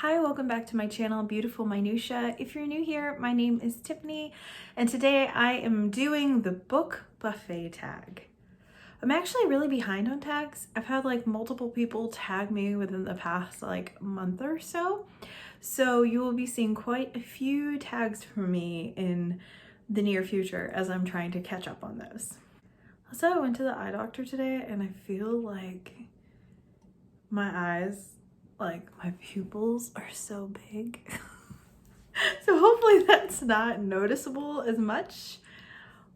Hi, welcome back to my channel, Beautiful Minutia. If you're new here, my name is Tiffany, and today I am doing the book buffet tag. I'm actually really behind on tags. I've had like multiple people tag me within the past like month or so. So you will be seeing quite a few tags from me in the near future as I'm trying to catch up on those. Also, I went to the eye doctor today and I feel like my eyes, like my pupils are so big. So hopefully that's not noticeable as much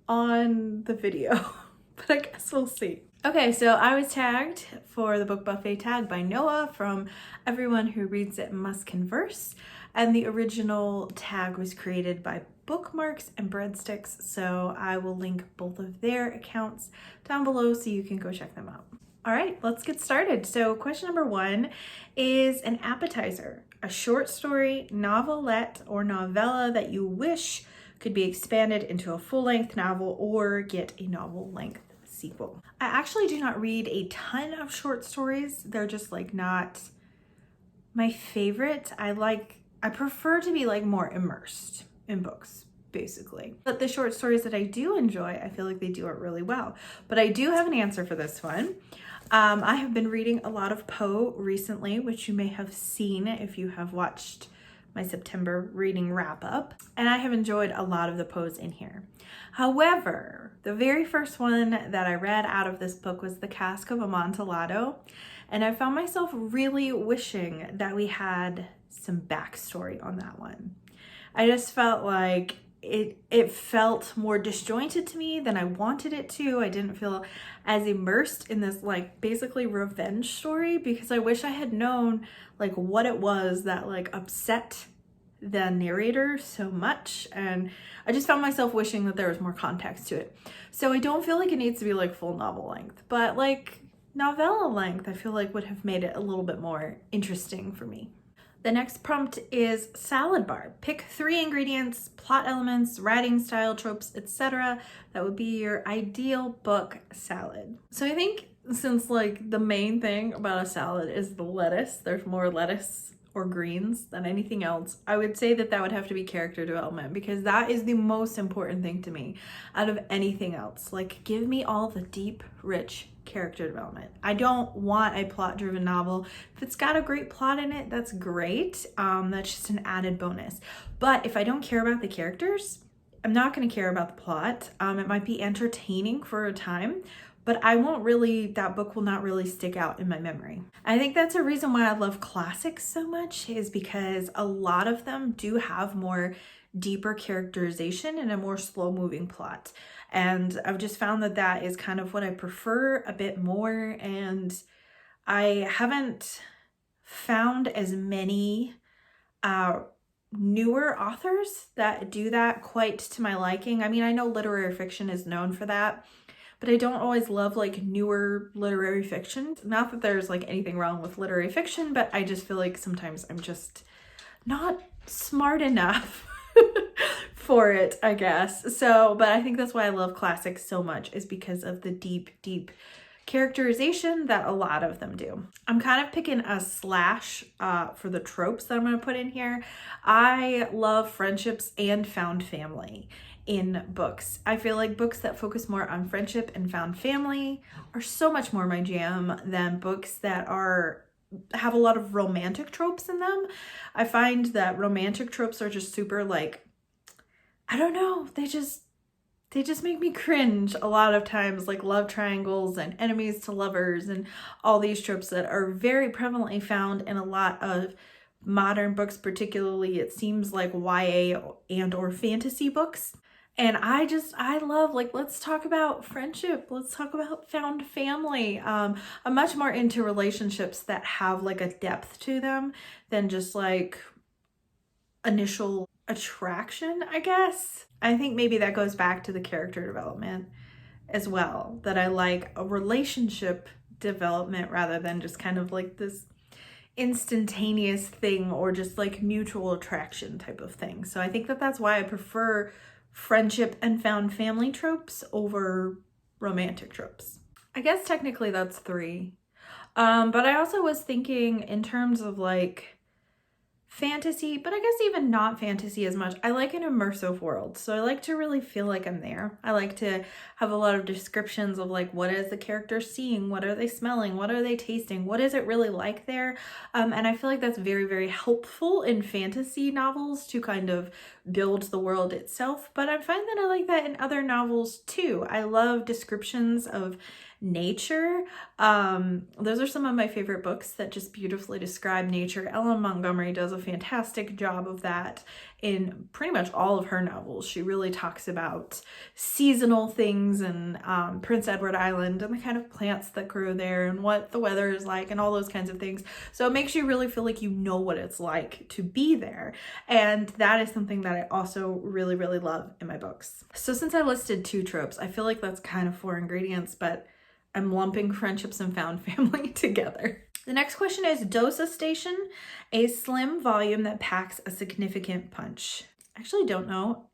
on the video, but I guess we'll see. Okay, so I was tagged for the book buffet tag by Noah from Everyone Who Reads It Must Converse, and the original tag was created by Bookmarks and Breadsticks, so I will link both of their accounts down below so you can go check them out. All right, let's get started. So question number 1 is an appetizer, a short story, novelette, or novella that you wish could be expanded into a full-length novel or get a novel-length sequel. I actually do not read a ton of short stories. They're just like not my favorite. I prefer to be like more immersed in books, basically. But the short stories that I do enjoy, I feel like they do it really well. But I do have an answer for this one. I have been reading a lot of Poe recently, which you may have seen if you have watched my September reading wrap up, and I have enjoyed a lot of the Poes in here. However, the very first one that I read out of this book was The Cask of Amontillado, and I found myself really wishing that we had some backstory on that one. I just felt like it felt more disjointed to me than I wanted it to. I didn't feel as immersed in this like basically revenge story because I wish I had known like what it was that like upset the narrator so much, and I just found myself wishing that there was more context to it. So I don't feel like it needs to be like full novel length, but like novella length I feel like would have made it a little bit more interesting for me. The next prompt is salad bar. Pick 3 ingredients, plot elements, writing style, tropes, etc. that would be your ideal book salad. So I think since like the main thing about a salad is the lettuce, there's more lettuce or greens than anything else, I would say that that would have to be character development because that is the most important thing to me out of anything else. Like give me all the deep, rich character development. I don't want a plot-driven novel. If it's got a great plot in it, that's great. That's just an added bonus. But if I don't care about the characters, I'm not going to care about the plot. It might be entertaining for a time, but that book will not really stick out in my memory. I think that's a reason why I love classics so much, is because a lot of them do have more deeper characterization and a more slow-moving plot. And I've just found that that is kind of what I prefer a bit more, and I haven't found as many newer authors that do that quite to my liking. I mean, I know literary fiction is known for that, but I don't always love like newer literary fiction. Not that there's like anything wrong with literary fiction, but I just feel like sometimes I'm just not smart enough for it, I guess. So, but I think that's why I love classics so much, is because of the deep, deep characterization that a lot of them do. I'm kind of picking a slash for the tropes that I'm going to put in here. I love friendships and found family in books. I feel like books that focus more on friendship and found family are so much more my jam than books that have a lot of romantic tropes in them. I find that romantic tropes are just super like, I don't know, they just make me cringe a lot of times, like love triangles and enemies to lovers and all these tropes that are very prevalently found in a lot of modern books, particularly it seems like YA and or fantasy books. And I love, like, let's talk about friendship. Let's talk about found family. I'm much more into relationships that have like a depth to them than just like initial attraction, I guess. I think maybe that goes back to the character development as well, that I like a relationship development rather than just kind of like this instantaneous thing or just like mutual attraction type of thing. So I think that that's why I prefer friendship and found family tropes over romantic tropes. I guess technically that's 3. But I also was thinking in terms of like fantasy, but I guess even not fantasy as much. I like an immersive world. So I like to really feel like I'm there. I like to have a lot of descriptions of like, what is the character seeing? What are they smelling? What are they tasting? What is it really like there? And I feel like that's very, very helpful in fantasy novels to kind of build the world itself. But I find that I like that in other novels too. I love descriptions of nature. Those are some of my favorite books that just beautifully describe nature. Ellen Montgomery does a fantastic job of that in pretty much all of her novels. She really talks about seasonal things and Prince Edward Island and the kind of plants that grow there and what the weather is like and all those kinds of things. So it makes you really feel like you know what it's like to be there. And that is something that I also really, really love in my books. So since I listed 2 tropes, I feel like that's kind of 4 ingredients, but I'm lumping friendships and found family together. The next question is Dosa Station, a slim volume that packs a significant punch. I actually don't know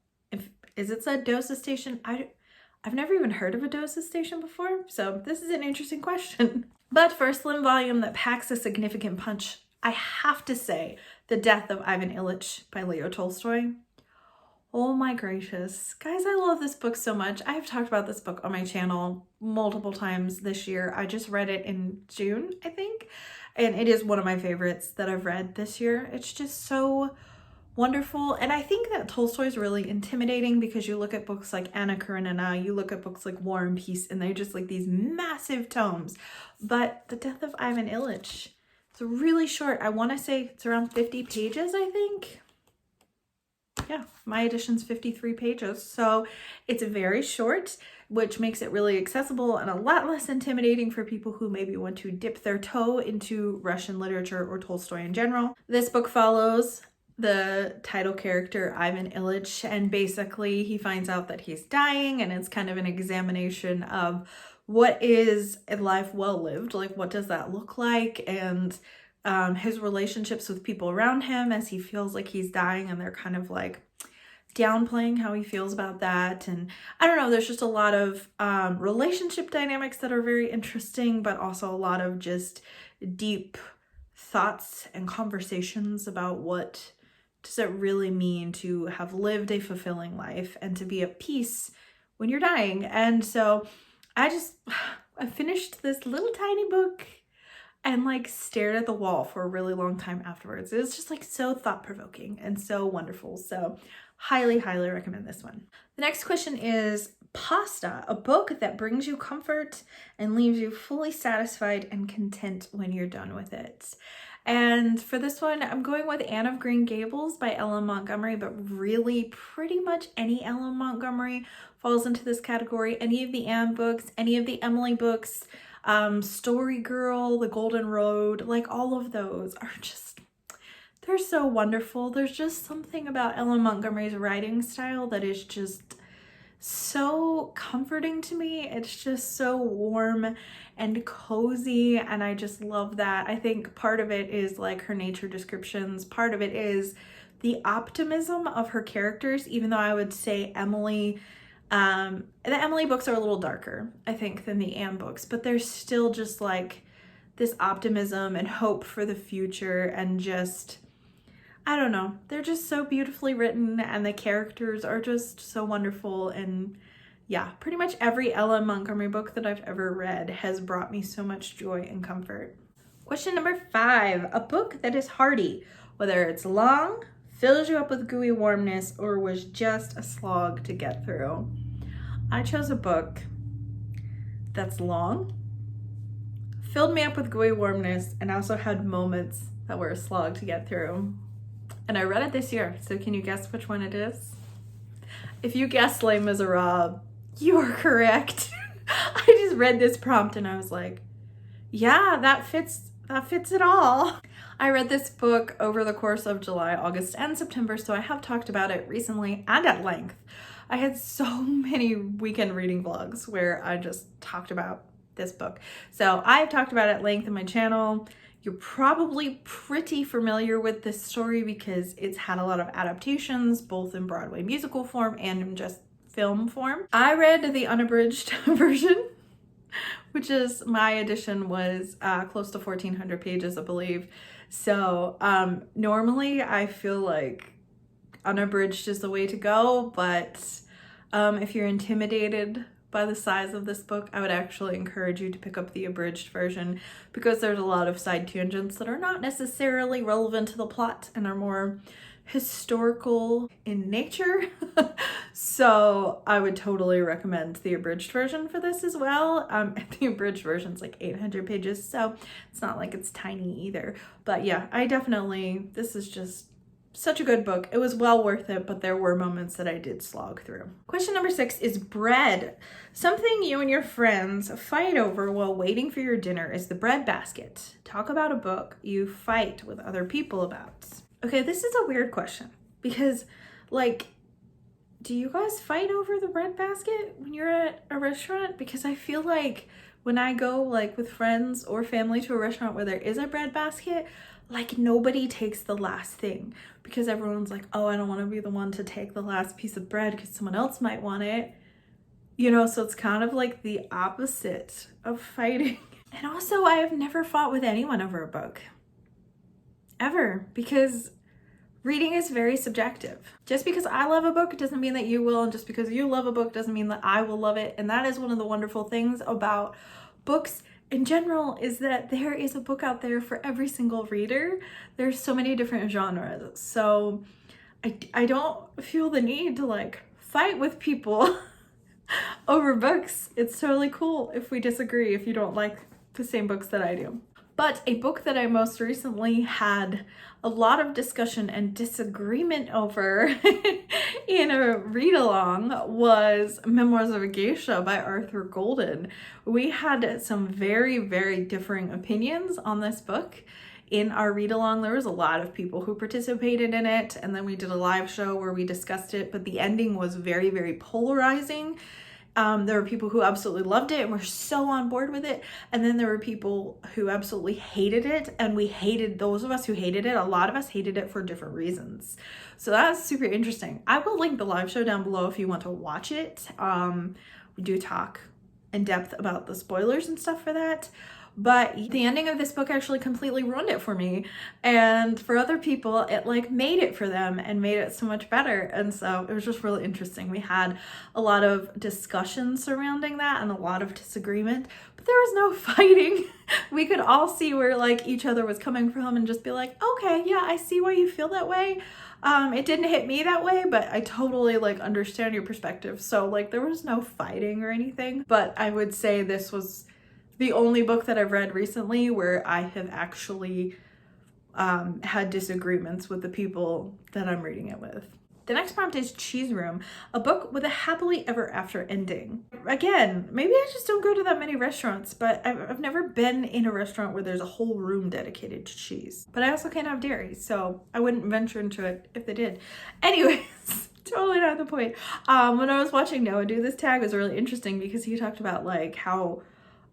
is it said Dosa Station? I've never even heard of a Dosa Station before, so this is an interesting question. But for a slim volume that packs a significant punch, I have to say The Death of Ivan Ilyich by Leo Tolstoy. Oh my gracious. Guys, I love this book so much. I have talked about this book on my channel multiple times this year. I just read it in June, I think, and it is one of my favorites that I've read this year. It's just so wonderful. And I think that Tolstoy is really intimidating because you look at books like Anna Karenina, you look at books like War and Peace, and they're just like these massive tomes. But The Death of Ivan Ilyich, it's really short. I want to say it's around 50 pages, I think. Yeah, my edition's 53 pages, so it's very short, which makes it really accessible and a lot less intimidating for people who maybe want to dip their toe into Russian literature or Tolstoy in general. This book follows the title character, Ivan Ilyich, and basically he finds out that he's dying, and it's kind of an examination of what is a life well lived, like what does that look like, and his relationships with people around him as he feels like he's dying, and they're kind of like downplaying how he feels about that. And I don't know, there's just a lot of relationship dynamics that are very interesting, but also a lot of just deep thoughts and conversations about what does it really mean to have lived a fulfilling life and to be at peace when you're dying. And so I finished this little tiny book and like stared at the wall for a really long time afterwards. It was just like so thought-provoking and so wonderful. So highly, highly recommend this one. The next question is Pasta, a book that brings you comfort and leaves you fully satisfied and content when you're done with it. And for this one, I'm going with Anne of Green Gables by Ellen Montgomery, but really pretty much any Ellen Montgomery falls into this category. Any of the Anne books, any of the Emily books, Story Girl, The Golden Road, like all of those are just, they're so wonderful. There's just something about Ellen Montgomery's writing style that is just so comforting to me. It's just so warm and cozy, and I just love that. I think part of it is like her nature descriptions. Part of it is the optimism of her characters, even though I would say the Emily books are a little darker, I think, than the Anne books, but there's still just like this optimism and hope for the future, and just, I don't know, they're just so beautifully written and the characters are just so wonderful. And yeah, pretty much every Ellen Montgomery book that I've ever read has brought me so much joy and comfort. Question number 5, a book that is hearty, whether it's long, fills you up with gooey warmness, or was just a slog to get through. I chose a book that's long, filled me up with gooey warmness, and also had moments that were a slog to get through. And I read it this year, so can you guess which one it is? If you guessed Les Miserables, you are correct. I just read this prompt and I was like, yeah, that fits it all. I read this book over the course of July, August, and September, so I have talked about it recently and at length. I had so many weekend reading vlogs where I just talked about this book. So I've talked about it at length in my channel. You're probably pretty familiar with this story because it's had a lot of adaptations, both in Broadway musical form and in just film form. I read the unabridged version, which is, my edition was close to 1,400 pages, I believe. So normally I feel like unabridged is the way to go, but if you're intimidated by the size of this book, I would actually encourage you to pick up the abridged version, because there's a lot of side tangents that are not necessarily relevant to the plot and are more historical in nature. So I would totally recommend the abridged version for this as well. The abridged version's like 800 pages, so it's not like it's tiny either. But yeah, this is just such a good book. It was well worth it, but there were moments that I did slog through. Question number 6 is bread. Something you and your friends fight over while waiting for your dinner is the bread basket. Talk about a book you fight with other people about. Okay, this is a weird question because, like, do you guys fight over the bread basket when you're at a restaurant? Because I feel like when I go, like, with friends or family to a restaurant where there is a bread basket, like, nobody takes the last thing because everyone's like, oh, I don't want to be the one to take the last piece of bread because someone else might want it. You know, so it's kind of like the opposite of fighting. And also, I have never fought with anyone over a book. Ever. Because reading is very subjective. Just because I love a book doesn't mean that you will, and just because you love a book doesn't mean that I will love it. And that is one of the wonderful things about books in general, is that there is a book out there for every single reader. There's so many different genres. So I don't feel the need to, like, fight with people over books. It's totally cool if we disagree, if you don't like the same books that I do. But a book that I most recently had a lot of discussion and disagreement over in a read-along was Memoirs of a Geisha by Arthur Golden. We had some very, very differing opinions on this book. In our read-along, there was a lot of people who participated in it, and then we did a live show where we discussed it, but the ending was very, very polarizing. There were people who absolutely loved it and were so on board with it. And then there were people who absolutely hated it. And those of us who hated it, a lot of us hated it for different reasons. So that's super interesting. I will link the live show down below if you want to watch it. We do talk in depth about the spoilers and stuff for that. But the ending of this book actually completely ruined it for me. And for other people, it, like, made it for them and made it so much better. And so it was just really interesting. We had a lot of discussion surrounding that and a lot of disagreement, but there was no fighting. We could all see where, like, each other was coming from and just be like, okay, yeah, I see why you feel that way. It didn't hit me that way, but I totally, like, understand your perspective. So, like, there was no fighting or anything, but I would say this was the only book that I've read recently where I have actually had disagreements with the people that I'm reading it with. The next prompt is Cheese Room, a book with a happily ever after ending. Again, maybe I just don't go to that many restaurants, but I've never been in a restaurant where there's a whole room dedicated to cheese. But I also can't have dairy, so I wouldn't venture into it if they did. Anyways, totally not the point. When I was watching Noah do this tag, it was really interesting because he talked about, like, how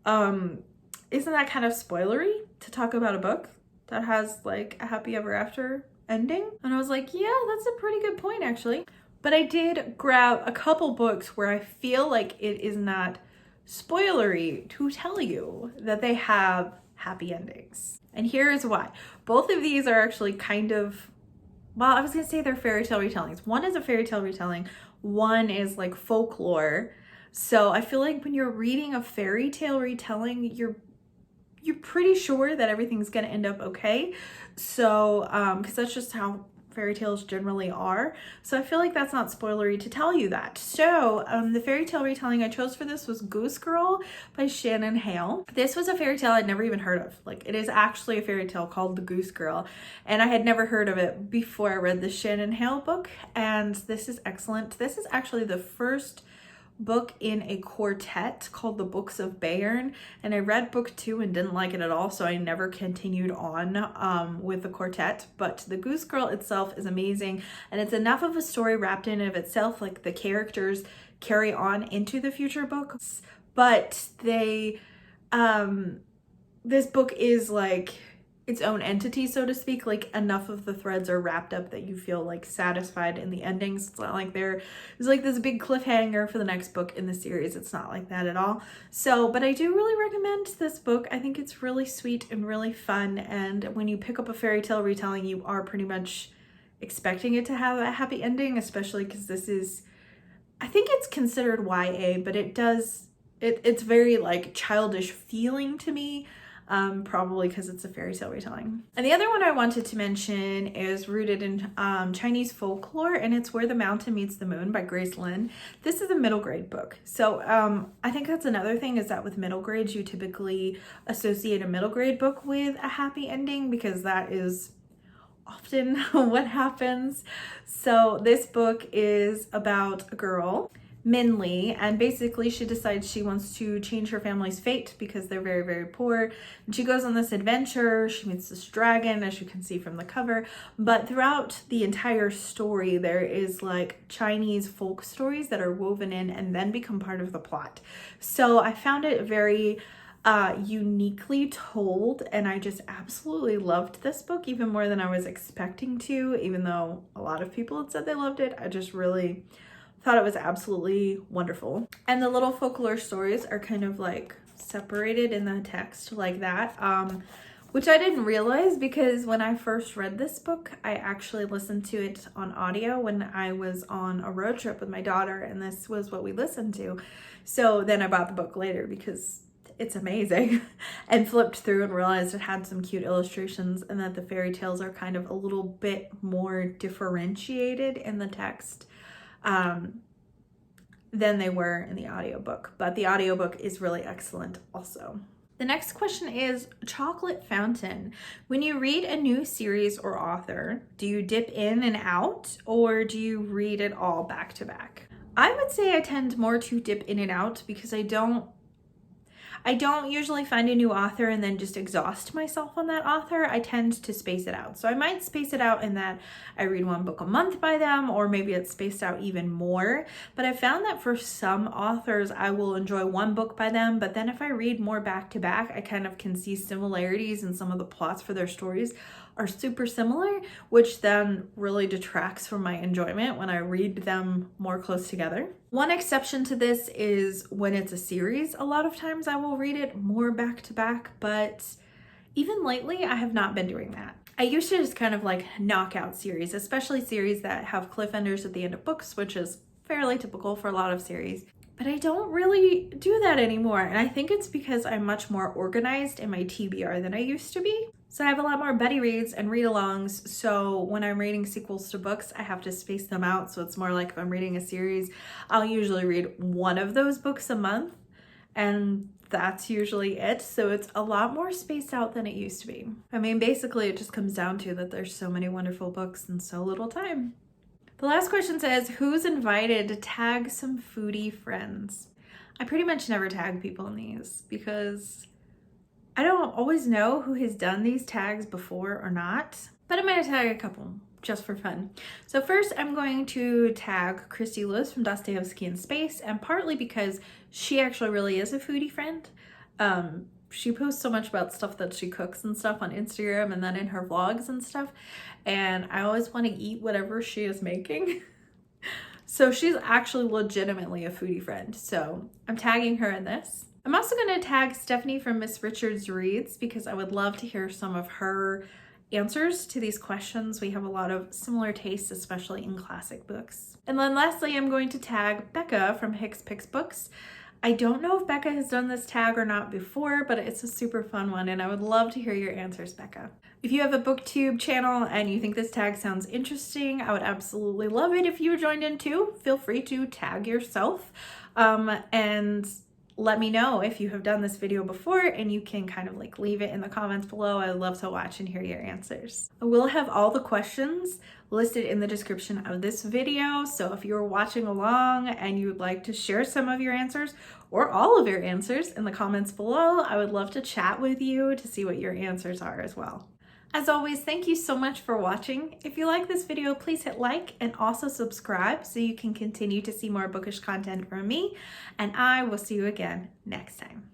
isn't that kind of spoilery to talk about a book that has, like, a happy ever after ending? And I was like, yeah, that's a pretty good point, actually. But I did grab a couple books where I feel like it is not spoilery to tell you that they have happy endings. And here is why. Both of these are actually kind of, well, I was gonna say they're fairy tale retellings. One is a fairy tale retelling, one is, like, folklore. So I feel like when you're reading a fairy tale retelling, you're pretty sure that everything's gonna end up okay. So, because that's just how fairy tales generally are. So I feel like that's not spoilery to tell you that. So the fairy tale retelling I chose for this was Goose Girl by Shannon Hale. This was a fairy tale I'd never even heard of. Like, it is actually a fairy tale called The Goose Girl, and I had never heard of it before I read the Shannon Hale book, and this is excellent. This is actually the first book in a quartet called The Books of Bayern, and I read book 2 and didn't like it at all, so I never continued on with the quartet. But The Goose Girl itself is amazing, and it's enough of a story wrapped in of itself, like the characters carry on into the future books, but they this book is, like, its own entity, so to speak. Like enough of the threads are wrapped up that you feel like satisfied in the endings. It's not like there's like this big cliffhanger for the next book in the series. It's not like that at all. So, but I do really recommend this book. I think it's really sweet and really fun. And when you pick up a fairy tale retelling, you are pretty much expecting it to have a happy ending, especially because this is, I think it's considered YA, but it's very like childish feeling to me. Probably because it's a fairy tale retelling. And the other one I wanted to mention is rooted in Chinese folklore, and it's Where the Mountain Meets the Moon by Grace Lin. This is a middle grade book. So I think that's another thing, is that with middle grades, you typically associate a middle grade book with a happy ending, because that is often what happens. So this book is about a girl, Minli, and basically she decides she wants to change her family's fate because they're very, very poor. And she goes on this adventure. She meets this dragon, as you can see from the cover. But throughout the entire story, there is like Chinese folk stories that are woven in and then become part of the plot. So I found it very uniquely told, and I just absolutely loved this book, even more than I was expecting to. Even though a lot of people had said they loved it, I just really thought it was absolutely wonderful. And the little folklore stories are kind of like separated in the text like that, which I didn't realize, because when I first read this book, I actually listened to it on audio when I was on a road trip with my daughter, and this was what we listened to. So then I bought the book later because it's amazing, and flipped through and realized it had some cute illustrations, and that the fairy tales are kind of a little bit more differentiated in the text than they were in the audiobook. But the audiobook is really excellent also. The next question is chocolate fountain. When you read a new series or author, do you dip in and out, or do you read it all back to back? I would say I tend more to dip in and out, because I don't usually find a new author and then just exhaust myself on that author. I tend to space it out. So I might space it out in that I read one book a month by them, or maybe it's spaced out even more. But I found that for some authors, I will enjoy one book by them, but then if I read more back to back, I kind of can see similarities in some of the plots for their stories are super similar, which then really detracts from my enjoyment when I read them more close together. One exception to this is when it's a series. A lot of times I will read it more back to back, but even lately I have not been doing that. I used to just kind of like knock out series, especially series that have cliffhangers at the end of books, which is fairly typical for a lot of series. But I don't really do that anymore, and I think it's because I'm much more organized in my TBR than I used to be. So I have a lot more buddy reads and read-alongs, so when I'm reading sequels to books, I have to space them out. So it's more like if I'm reading a series, I'll usually read one of those books a month, and that's usually it. So it's a lot more spaced out than it used to be. I mean, basically it just comes down to that there's so many wonderful books and so little time. The last question says, who's invited to tag some foodie friends? I pretty much never tag people in these, because I don't always know who has done these tags before or not, but I'm gonna tag a couple just for fun. So first I'm going to tag Christy Lewis from Dostoevsky in Space, and partly because she actually really is a foodie friend. She posts so much about stuff that she cooks and stuff on Instagram and then in her vlogs and stuff, and I always want to eat whatever she is making. So she's actually legitimately a foodie friend, so I'm tagging her in this. I'm also going to tag Stephanie from Miss Richards Reads, because I would love to hear some of her answers to these questions. We have a lot of similar tastes, especially in classic books. And then lastly, I'm going to tag Becca from Hicks Picks Books. I don't know if Becca has done this tag or not before, but it's a super fun one, and I would love to hear your answers, Becca. If you have a BookTube channel and you think this tag sounds interesting, I would absolutely love it if you joined in too. Feel free to tag yourself, and let me know if you have done this video before, and you can kind of like leave it in the comments below. I would love to watch and hear your answers. I will have all the questions listed in the description of this video, so if you're watching along and you would like to share some of your answers or all of your answers in the comments below, I would love to chat with you to see what your answers are as well. As always, thank you so much for watching. If you like this video, please hit like and also subscribe so you can continue to see more bookish content from me, and I will see you again next time.